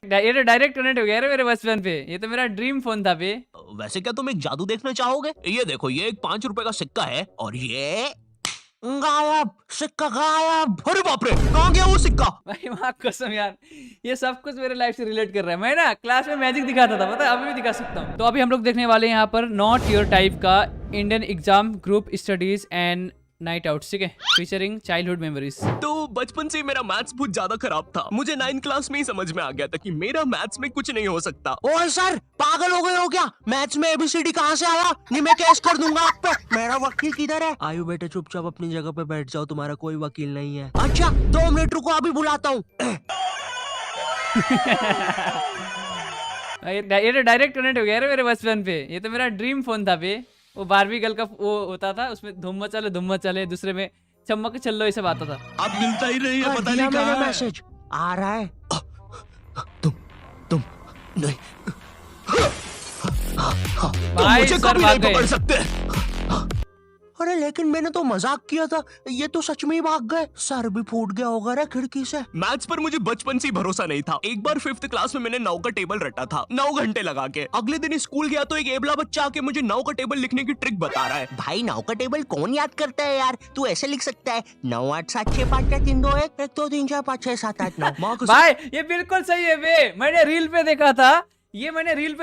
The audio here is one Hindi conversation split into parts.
ये तो डायरेक्ट कनेक्ट हो गया रे मेरे बचपन पे। ये तो मेरा ड्रीम फोन था बे। वैसे क्या तुम एक जादू देखना चाहोगे? ये देखो, ये एक 5 रुपए का सिक्का है और ये गायब, सिक्का गायब। अरे बाप रे, कहाँ गया वो सिक्का? भाई माँ कसम यार, ये सब कुछ मेरे लाइफ से रिलेट कर रहा है। मैं ना क्लास में मैजिक दिखाता था, पता है, अभी भी दिखा सकता हूँ। तो अभी हम लोग देखने वाले हैं यहाँ पर नॉट योर टाइप का Indian exam group studies and night out, ठीक है, फीचरिंग चाइल्डहुड मेमोरीज। तो बचपन से मेरा मैथ्स बहुत ज्यादा खराब था। मुझे 9th क्लास में ही समझ में आ गया था कि मेरा मैथ्स में कुछ नहीं हो सकता। ओए सर, पागल हो गए हो क्या? मैथ्स में एबीसीडी कहाँ से आया? नहीं, मैं केस कर दूंगा आप पे। मेरा वकील किधर है? आयु बेटे, चुपचाप अपनी जगह पे बैठ जाओ, तुम्हारा कोई वकील नहीं है। अच्छा, 2 मिनट रुको, अभी बुलाता हूँ। ये तो डायरेक्ट कनेक्ट हो गया रे मेरे बचपन पे। ये तो मेरा ड्रीम फोन था बे। वो बारबी गर्ल का वो होता था, उसमें धुम मचाले, दूसरे में चम्मक चल्लो, ये सब आता था। अब मिलता ही नहीं है, पता नहीं कहाँ है। मैसेज आ रहा है। तुम नहीं, भाई मुझे सर कभी भाग नहीं गए। पकड़ सकते। अरे लेकिन मैंने तो मजाक किया था, ये तो सच में ही भाग गए। सर भी फूट गया होगा रे खिड़की से। मैथ्स पर मुझे बचपन से ही भरोसा नहीं था। एक बार 5th क्लास में मैंने 9 का टेबल रटा था, 9 घंटे लगा के। अगले दिन स्कूल गया तो एक एबला बच्चा आके मुझे 9 का टेबल लिखने की ट्रिक बता रहा है। भाई 9 का टेबल कौन याद करता है यार? तू ऐसे लिख सकता है, 9 8 7 6 5 4 3 2 1 1 2 3 4 5 6 7 8 9। भाई ये बिल्कुल सही है बे, मैंने रील पे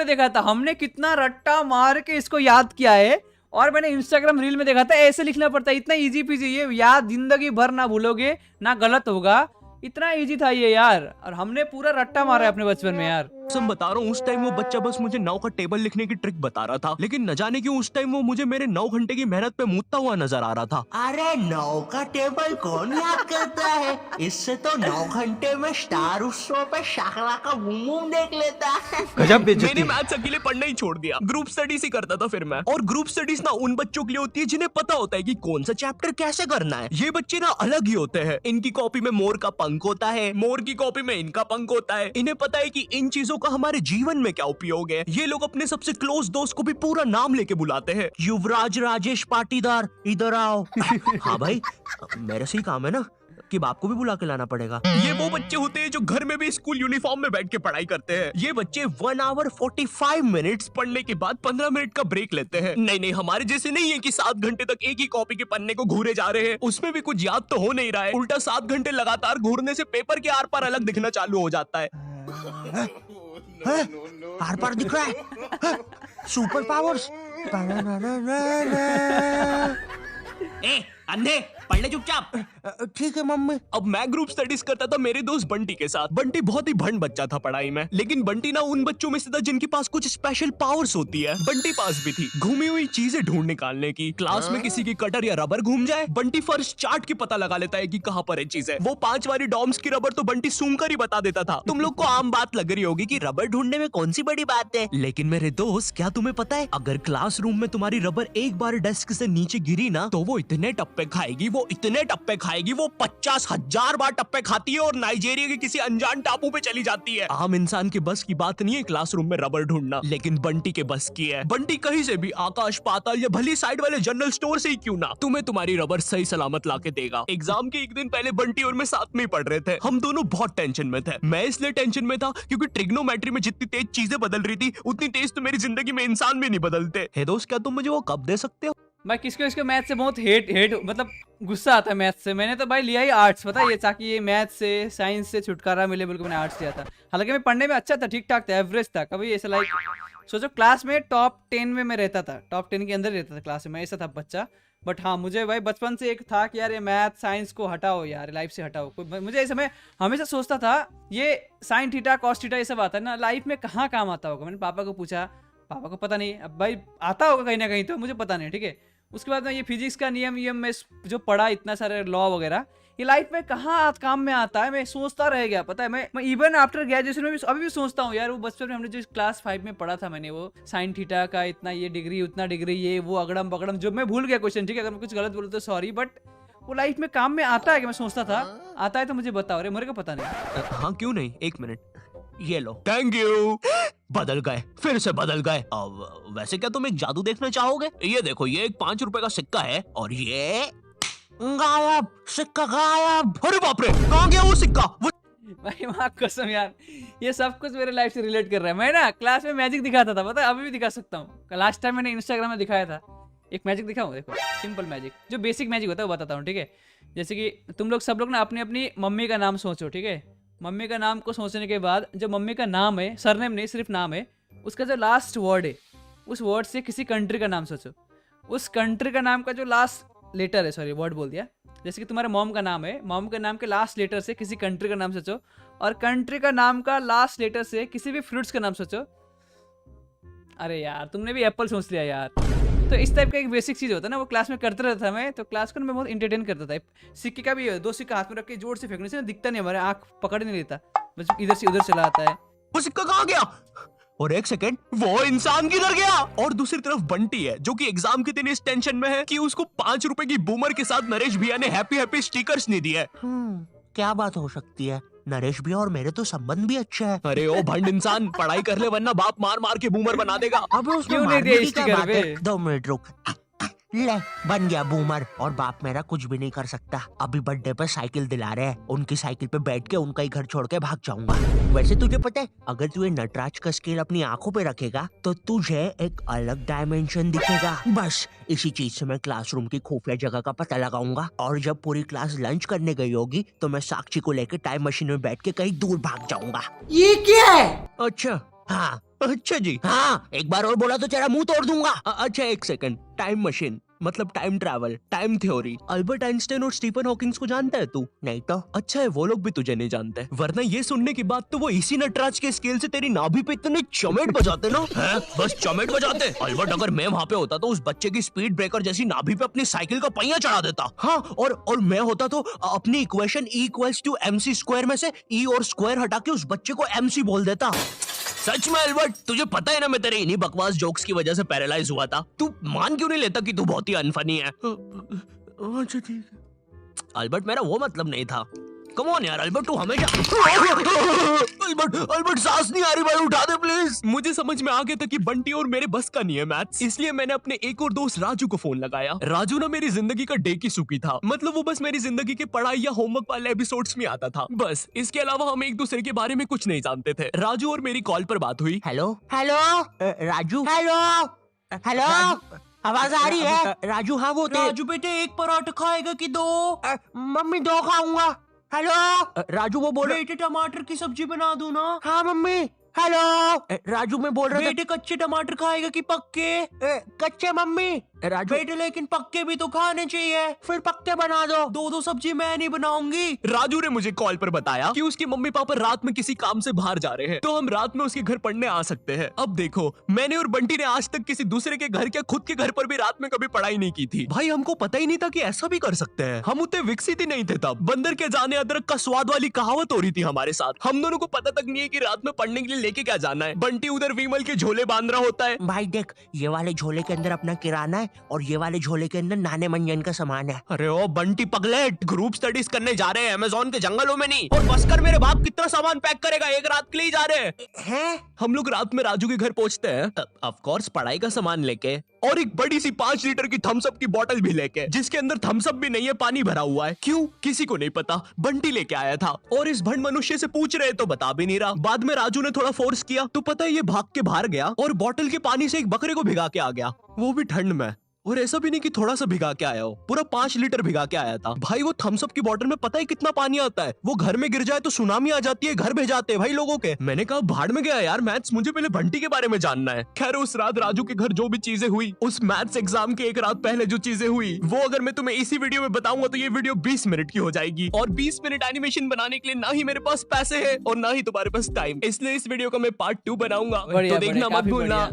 देखा था। हमने कितना रट्टा मार के इसको याद किया है। और मैंने इंस्टाग्राम रील में देखा था, ऐसे लिखना पड़ता है, इतना इजी पीजी, ये याद जिंदगी भर ना भूलोगे, ना गलत होगा, इतना इजी था ये यार। और हमने पूरा रट्टा मारा है अपने बचपन में यार। मैं बता रहा हूँ, उस टाइम वो बच्चा बस मुझे 9 का टेबल लिखने की ट्रिक बता रहा था, लेकिन न जाने क्यों उस टाइम वो मुझे मेरे 9 घंटे की मेहनत पे मूतता हुआ नजर आ रहा था। अरे 9 का टेबल कौन याद करता है? इससे तो 9 घंटे में स्टार उत्सव पे शाकरा का बूम बूम देख लेता है। गजब बेइज्जती। मैंने मैथ्स अकेले पढ़ना ही छोड़ दिया, ग्रुप स्टडीज ही करता था फिर मैं। और ग्रुप स्टडीज ना उन बच्चों के लिए होती है जिन्हें पता होता है कि कौन सा चैप्टर कैसे करना है। ये बच्चे ना अलग ही होते हैं। इनकी कॉपी में मोर का पंख होता है, मोर की कॉपी में इनका पंख होता है। इन्हें पता है कि इन चीजों का हमारे जीवन में क्या उपयोग है। ये लोग अपने सबसे क्लोज दोस्त को भी पूरा नाम लेके बुलाते हैं। युवराज राजेश पाटीदार, इधर आओ। हाँ भाई, मेरा सही काम है ना कि बाप को भी बुला के लाना पड़ेगा। ये वो बच्चे होते हैं जो घर में भी स्कूल यूनिफॉर्म में बैठ के पढ़ाई करते हैं। ये बच्चे 1 आवर 45 मिनट्स पढ़ने के बाद 15 मिनट का ब्रेक लेते हैं। नहीं, हमारे जैसे नहीं है कि 7 घंटे तक एक ही कॉपी के पन्ने को घूरे जा रहे हैं। उसमें भी कुछ याद तो हो नहीं रहा है, उल्टा 7 घंटे लगातार घूरने से पेपर के आर पार अलग दिखना चालू हो जाता है। आर पार दिख रहा है, सुपर पावर्स। अंधे, पढ़ ले चुपचाप। ठीक है मम्मी। अब मैं ग्रुप स्टडीज करता था मेरे दोस्त बंटी के साथ। बंटी बहुत ही भंड बच्चा था पढ़ाई में, लेकिन बंटी ना उन बच्चों में से था जिनके पास कुछ स्पेशल पावर्स होती है। बंटी पास भी थी घूमी हुई चीजें ढूंढ निकालने की। क्लास में किसी की कटर या रबर घूम जाए, बंटी फर्स्ट चार्ट की पता लगा लेता है कि कहाँ पर है चीजें। वो 5 वाली डॉम्स की रबर तो बंटी सूंघ कर ही बता देता था। तुम लोग को आम बात लग रही होगी कि रबर ढूंढने में कौन सी बड़ी बात है, लेकिन मेरे दोस्त, क्या तुम्हें पता है, अगर क्लासरूम में तुम्हारी रबर एक बार डेस्क से नीचे गिरी ना, तो वो इतने टप्पे खाएगी, वो 50,000 बार टप्पे खाती है और नाइजीरिया के किसी अनजान टापू पे चली जाती है। आम इंसान के बस की बात नहीं है क्लासरूम में रबर ढूंढना, लेकिन बंटी के बस की है। बंटी कहीं से भी, आकाश पाताल या भली साइड वाले जनरल स्टोर से ही क्यों ना, तुम्हें तुम्हारी रबर सही सलामत लाके देगा। एग्जाम के एक दिन पहले बंटी और मैं साथ में ही पढ़ रहे थे। हम दोनों बहुत टेंशन में थे। मैं इसलिए टेंशन में था क्योंकि ट्रिग्नोमेट्री में जितनी तेज चीजें बदल रही थी, उतनी तेज तो मेरी जिंदगी में इंसान भी नहीं बदलते। हे दोस्त, क्या तुम मुझे वो कब दे सकते हो? भाई किसको मैथ से बहुत हेट मतलब गुस्सा आता है मैथ से। मैंने तो भाई लिया ही आर्ट्स, पता है, ये ताकि ये मैथ से साइंस से छुटकारा मिले, बिल्कुल मैंने आर्ट्स लिया था। हालांकि मैं पढ़ने में अच्छा था, ठीक ठाक था, एवरेज था। कभी ऐसा लाइक सोचो क्लास में टॉप 10 में मैं रहता था, टॉप 10 के अंदर रहता था क्लास में, ऐसा था बच्चा। बट हाँ, मुझे भाई बचपन से एक था कि यार ये मैथ साइंस को हटाओ यार, लाइफ से हटाओ। मुझे ऐसा, मैं हमेशा सोचता था ये साइन थीटा कॉस थीटा ये सब आता है ना, लाइफ में कहाँ काम आता होगा। मैंने पापा को पूछा, पापा को पता नहीं। अब भाई आता होगा कहीं ना कहीं, तो मुझे पता नहीं, ठीक है। उसके बाद में ये फिजिक्स का नियम में जो पढ़ा, इतना सारे लॉ वगैरह, ये लाइफ में कहाँ काम में आता है, मैं सोचता रह गया। पता है, मैं इवन आफ्टर ग्रेजुएशन में भी अभी भी सोचता हूँ यार, वो बचपन में हमने जो क्लास 5 में पढ़ा था, मैंने वो साइन थीटा का इतना ये डिग्री उतना डिग्री, ये वो अगड़म बगड़म, जो मैं भूल गया क्वेश्चन, ठीक है। अगर मैं कुछ गलत बोलूँ तो सॉरी, बट वो लाइफ में काम में आता है कि मैं सोचता था आता है, तो मुझे बताओ रे, मेरे को पता नहीं। हाँ क्यों नहीं, 1 मिनट, ये लो, थैंक यू। बदल गए, फिर से बदल गए। अब वैसे क्या तुम एक जादू देखना चाहोगे? ये देखो, ये एक 5 रुपए का सिक्का है और ये गायब, सिक्का गायब। अरे बाप रे, कहाँ गया वो सिक्का? भाई माँ कसम यार, ये सब कुछ मेरे लाइफ से रिलेट कर रहा है। मैं ना क्लास में मैजिक दिखाता था, पता है, अभी भी दिखा सकता हूँ। लास्ट टाइम मैंने इंस्टाग्राम में दिखाया था, एक मैजिक दिखाऊँ, देखो सिंपल मैजिक, जो बेसिक मैजिक होता है वो बताता हूँ, ठीक है। जैसे कि तुम लोग सब लोग ना अपनी अपनी मम्मी का नाम सोचो, ठीक है। मम्मी का नाम को सोचने के बाद जो मम्मी का नाम है, सरनेम नहीं सिर्फ नाम है, उसका जो लास्ट वर्ड है, उस वर्ड से किसी कंट्री का नाम सोचो। उस कंट्री का नाम का जो लास्ट लेटर है, सॉरी वर्ड बोल दिया, जैसे कि तुम्हारे मॉम का नाम है, मॉम के नाम के लास्ट लेटर से किसी कंट्री का नाम सोचो, और कंट्री का नाम का लास्ट लेटर से किसी भी फ्रूट्स का नाम सोचो। अरे यार तुमने भी एप्पल सोच लिया यार। तो इस टाइप का एक बेसिक चीज होता है ना, वो क्लास में करते रहता था मैं, तो क्लास को मैं बहुत इंटरटेन करता था। सिक्के का भी है, 2 सिक्का हाथ में रख के जोर से फेंकने से ना दिखता नहीं, हमारे आंख पकड़ नहीं लेता, बस इधर से उधर चला आता है। वो सिक्का कहाँ गया? और एक सेकंड, वो इंसान किधर गया? और दूसरी तरफ बंटी है जो कि एग्जाम के दिन इस टेंशन में है कि उसको 5 रुपए की बूमर के साथ नरेश भैया ने हैप्पी हैप्पी स्टिकर्स नहीं दिए। क्या बात हो सकती है? नरेश भैया और मेरे तो संबंध भी अच्छे हैं। अरे ओ भंड इंसान, पढ़ाई कर ले वरना बाप मार मार के बूमर बना देगा। अब उसमें क्यों नहीं मारने दिया की क्या स्टिकर बात पे? है? 2 मिनट रुक। ले बन गया बूमर, और बाप मेरा कुछ भी नहीं कर सकता। अभी बर्थडे पे साइकिल दिला रहे हैं, उनकी साइकिल पे बैठ के उनका ही घर छोड़ के भाग जाऊंगा। वैसे तुझे पता है, अगर तू ये नटराज का स्केल अपनी आंखों पे रखेगा तो तुझे एक अलग डायमेंशन दिखेगा। बस इसी चीज से मैं क्लासरूम की खुफिया जगह का पता लगाऊंगा, और जब पूरी क्लास लंच करने गई होगी तो मैं साक्षी को लेकर टाइम मशीन में बैठ के कहीं दूर भाग जाऊंगा। ये क्या है? अच्छा हाँ, अच्छा जी हाँ, एक बार और बोला तो तेरा मुंह तोड़ दूंगा। अच्छा एक सेकंड, टाइम मशीन मतलब time travel, time theory, Albert Einstein और स्टीफन हॉकिंस को जानता है तू? नहीं तो अच्छा है वो लोग भी तुझे नहीं जानते, वरना ये सुनने के बाद तो वो इसी नटराज के स्केल से तेरी नाभि पे इतने चमेट बजाते ना है? बस चमेट बजाते। अल्बर्ट अगर मैं वहाँ पे होता तो उस बच्चे की स्पीड ब्रेकर जैसी नाभि पे अपनी साइकिल का पहिया चढ़ा देता। हाँ, और मैं होता तो अपनी इक्वेशन E=mc² में से E और स्क्वायर हटा के उस बच्चे को MC बोल देता। सच में अल्बर्ट, तुझे पता है ना मैं तेरे इन्हीं बकवास जोक्स की वजह से पैरालाइज हुआ था। तू मान क्यों नहीं लेता कि तू बहुत ही अनफनी है? अच्छा ठीक है अल्बर्ट, मेरा वो मतलब नहीं था। कम ऑन यार अल्बर्ट, तू हमेशा अल्बर्ट सांस नहीं आ रही भाई, उठा दे प्लीज। मुझे समझ में आ गया था कि बंटी और मेरे बस का नहीं है मैथ्स, इसलिए मैंने अपने एक और दोस्त राजू को फोन लगाया। राजू ना मेरी जिंदगी का डे की सुखी था, मतलब वो बस मेरी जिंदगी के पढ़ाई या होमवर्क वाले एपिसोड्स में आता था बस। इसके अलावा हम एक दूसरे के बारे में कुछ नहीं जानते थे। राजू और मेरी कॉल पर बात हुई। Hello hello Raju, hello hello, आवाज आ रही है? राजू हाँ वो राजू बेटे, एक पराठा खाएगा कि 2? मम्मी 2 खाऊंगा। हेलो राजू, वो बोल बेटे टमाटर की सब्जी बना दूं ना? हाँ मम्मी। हेलो राजू, मैं बोल रहा था बेटे कच्चे टमाटर खाएगा कि पक्के? कच्चे मम्मी। राजू बेटे लेकिन पक्के भी तो खाने चाहिए। फिर पक्के बना दो। 2 सब्जी मैं नहीं बनाऊंगी। राजू ने मुझे कॉल पर बताया कि उसके मम्मी पापा रात में किसी काम से बाहर जा रहे हैं, तो हम रात में उसके घर पढ़ने आ सकते हैं। अब देखो, मैंने और बंटी ने आज तक किसी दूसरे के घर, क्या खुद के घर पर भी रात में कभी पढ़ाई नहीं की थी। भाई हमको पता ही नहीं था कि ऐसा भी कर सकते हैं। हम उतने विकसित ही नहीं थे तब। बंदर के जाने अदरक का स्वाद वाली कहावत हो रही थी हमारे साथ। हम दोनों को पता तक नहीं है कि रात में पढ़ने के लिए लेके क्या जाना है। बंटी उधर विमल के झोले बांध रहा होता है। भाई देख, ये वाले झोले के अंदर अपना किराना है और ये वाले झोले के अंदर नाने मंजन का सामान है। अरे ओ बंटी पगलेट, ग्रुप स्टडीज करने जा रहे हैं अमेज़न के जंगलों में नहीं। और बस कर, मेरे बाप कितना सामान पैक करेगा, एक रात के लिए जा रहे हैं। हम लोग रात में राजू के घर पहुंचते हैं, ऑफ कोर्स पढ़ाई का सामान लेके, और एक बड़ी सी 5 लीटर की थम्स अप की बोतल भी लेके, जिसके अंदर थम्स अप भी नहीं है, पानी भरा हुआ है। क्यों? किसी को नहीं पता, बंटी लेके आया था। और इस भंड मनुष्य से पूछ रहे तो बता भी नहीं रहा। बाद में राजू ने थोड़ा फोर्स किया तो पता है ये भाग के बाहर गया और बोतल के पानी से एक बकरे को भिगा के आ गया, वो भी ठंड में। और ऐसा भी नहीं कि थोड़ा सा भिगा के आया हो, पूरा 5 लीटर भिगा के आया था। भाई वो थम्स अप की बोतल में पता है कितना पानी आता है? वो घर में गिर जाए तो सुनामी आ जाती है, घर भेजाते हैं भाई लोगों के। मैंने कहा भाड़ में गया यार मैथ्स, मुझे पहले बंटी के बारे में जानना है। खैर उस रात राजू के घर जो भी चीजें हुई, उस मैथ्स एग्जाम के एक रात पहले जो चीजें हुई, वो अगर मैं तुम्हें इसी वीडियो में बताऊंगा तो ये वीडियो 20 मिनट की हो जाएगी। और 20 मिनट एनिमेशन बनाने के लिए ना ही मेरे पास पैसे है और ना ही तुम्हारे पास टाइम, इसलिए इस वीडियो का मैं पार्ट 2 बनाऊंगा, तो देखना मत भूलना।